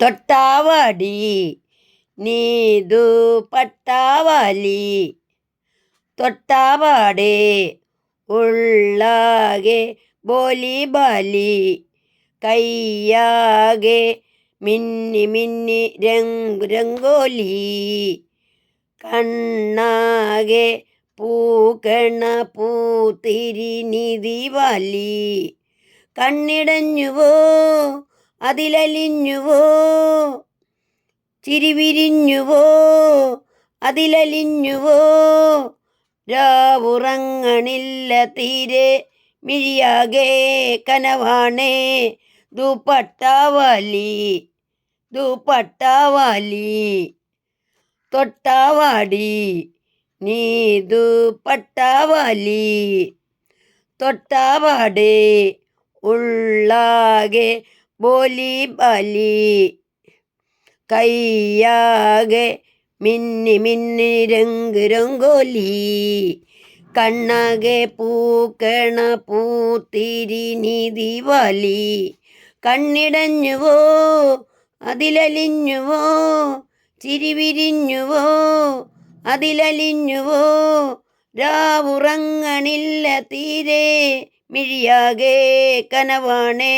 തൊട്ടാവാടി നീതു പട്ടാവാലി തൊട്ടാവാടേ ഉള്ളാകെ ബോലി ബാലി കയ്യാകെ മിന്നി മിന്നി രംഗോലി കണ്ണാകെ പൂക്കണ പൂത്തിരി നിധി വാലി കണ്ണിടഞ്ഞുവോ അതിലലിഞ്ഞുവോ ചിരിവിരിഞ്ഞുവോ അതിലലിഞ്ഞുവോ രാവുറങ്ങണില്ല തീരെ മിഴിയാകെ കനവാണേ ദുപ്പട്ടാവാലി തൊട്ടാവാടി നീ ദുപ്പട്ടാവാലി തൊട്ടാവാടേ ഉള്ളാകെ ബോലി ബാലി കയ്യാകെ മിന്നി മിന്നി രംഗോലി കണ്ണാകെ പൂക്കണ പൂത്തിരി നിധി വാലി കണ്ണിടഞ്ഞുവോ അതിലലിഞ്ഞുവോ ചിരിവിരിഞ്ഞുവോ അതിലലിഞ്ഞുവോ രാവുറങ്ങണില്ല തീരെ മിഴിയാകെ കനവാണേ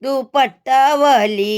ദുപ്പട്ടാവാലി